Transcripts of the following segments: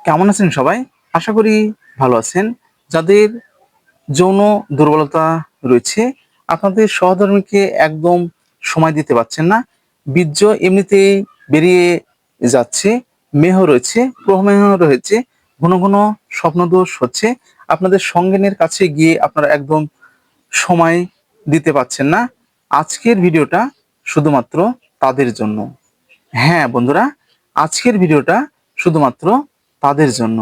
কেমন আছেন সবাই? আশা করি ভালো আছেন। যাদের যৌন দুর্বলতা রয়েছে, আপনাদের সহধর্মীকে একদম সময় দিতে পারছেন না। বীর্য এমনিতেই বেরিয়ে যাচ্ছে, মেহ রয়েছে, প্রমেহ রয়েছে, ঘন ঘন স্বপ্নদোষ হচ্ছে। আপনাদের সঙ্গিনীর কাছে গিয়ে আপনারা একদম সময় দিতে পারছেন না। আজকের ভিডিওটা শুধুমাত্র তাদের জন্য। হ্যাঁ বন্ধুরা, আজকের ভিডিওটা শুধুমাত্র তাদের জন্য।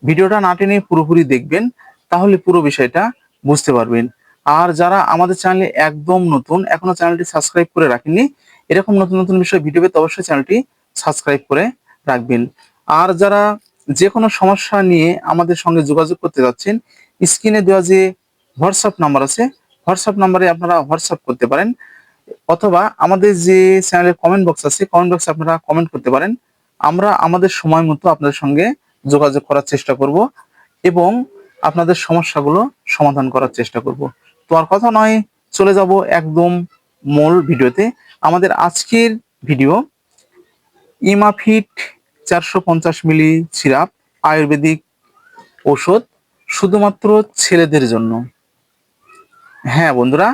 ভিডিওটা না টেনে পুরোপুরি দেখবেন, তাহলে পুরো বিষয়টা বুঝতে পারবেন। আর যারা আমাদের চ্যানেলে একদম নতুন, এখনো চ্যানেলটি সাবস্ক্রাইব করে রাখেননি, এরকম নতুন নতুন বিষয় ভিডিও পেতে অবশ্যই চ্যানেলটি সাবস্ক্রাইব করে রাখবেন। আর যারা যে কোনো সমস্যা নিয়ে আমাদের সঙ্গে যোগাযোগ করতে যাচ্ছেন, স্ক্রিনে দেওয়া যে হোয়াটসঅ্যাপ নাম্বার আছে, হোয়াটসঅ্যাপ নাম্বারে আপনারা হোয়াটসঅ্যাপ করতে পারেন, অথবা আমাদের যে চ্যানেলের কমেন্ট বক্স আছে, কমেন্ট বক্সে আপনারা কমেন্ট করতে পারেন। আমরা আমাদের সময় মতো আপনাদের সঙ্গে যোগাযোগ করার চেষ্টা করব এবং আপনাদের সমস্যাগুলো সমাধান করার চেষ্টা করব। তো আর কথা নয়, চলে যাব একদম মূল ভিডিওতে। আমাদের আজকের ভিডিও ইমাফিট 450 মিলি সিরাপ, আয়ুর্বেদিক ঔষধ, শুধুমাত্র ছেলেদের জন্য। হ্যাঁ বন্ধুরা,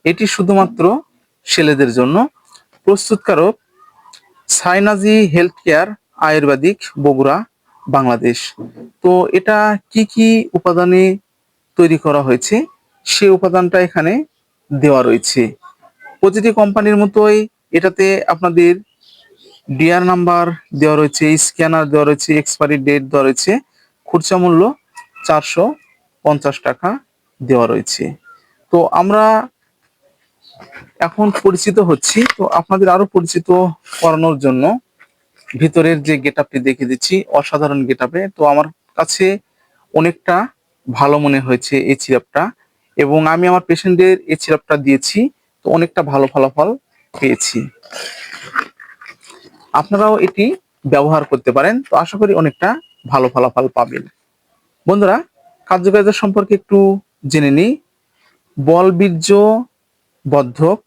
এটি শুধুমাত্র ছেলেদের জন্য। প্রস্তুতকারক সাইনাজি হেলথ কেয়ার আয়ুর্বেদিক, বগুড়া, বাংলাদেশ। তো এটা কি কি উপাদানে তৈরি করা হয়েছে সে উপাদানটা এখানে দেওয়া রয়েছে। প্রতিটি কোম্পানির মতোই এটাতে আপনাদের ডিআর নাম্বার দেওয়া রয়েছে, স্ক্যানার দেওয়া রয়েছে, এক্সপায়ারি ডেট দেওয়া রয়েছে। খুচরা মূল্য 450 টাকা দেওয়া রয়েছে। তো আমরা এখন পরিচিত হচ্ছি, তো আপনাদের আরো পরিচিত করানোর জন্য ভিতরের যে গেটআপটি দেখে দিচ্ছি, অসাধারণ গেটআপে। তো আমার কাছে অনেকটা ভালো মনে হয়েছে এই সিরাপটা, এবং আমি আমার পেশেন্টদের এই সিরাপটা দিয়েছি, তো অনেকটা ভালো ফলাফল পেয়েছি। আপনারাও এটি ব্যবহার করতে পারেন, তো আশা করি অনেকটা ভালো ফলাফল পাবেন। বন্ধুরা, কার্যকারিতা সম্পর্কে একটু জেনে নিই। বলবীর্য বর্ধক,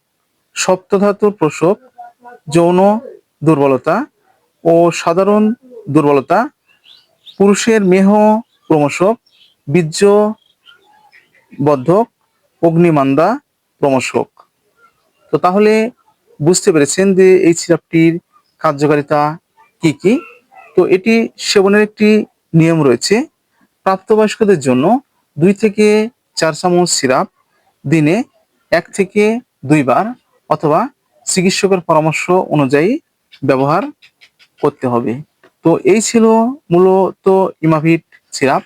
সপ্তধাতু প্রসব, যৌন দুর্বলতা ও সাধারণ দুর্বলতা, পুরুষের মেহ প্রমোশক, বীর্য বর্ধক, অগ্নিমান্দা প্রমোশক। তো তাহলে বুঝতে পেরেছেন যে এই সিরাপটির কার্যকারিতা কি কি। তো এটি সেবনের একটি নিয়ম রয়েছে। প্রাপ্তবয়স্কদের জন্য 2 থেকে 4 চামচ সিরাপ দিনে 1 থেকে 2 বার অথবা চিকিৎসকের পরামর্শ অনুযায়ী ব্যবহার করতে হবে। তো এই ছিল মূলত ইমাভিট সিরাপ।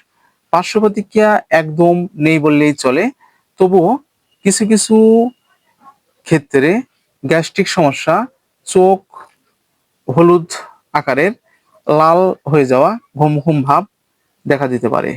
পার্শ্ব প্রতিক্রিয়া একদম নেই বললেই চলে, তবুও কিছু কিছু ক্ষেত্রে গ্যাস্ট্রিক সমস্যা, চোখ হলুদ আকারের, লাল হয়ে যাওয়া, ঘুম ঘুম ভাব দেখা দিতে পারে।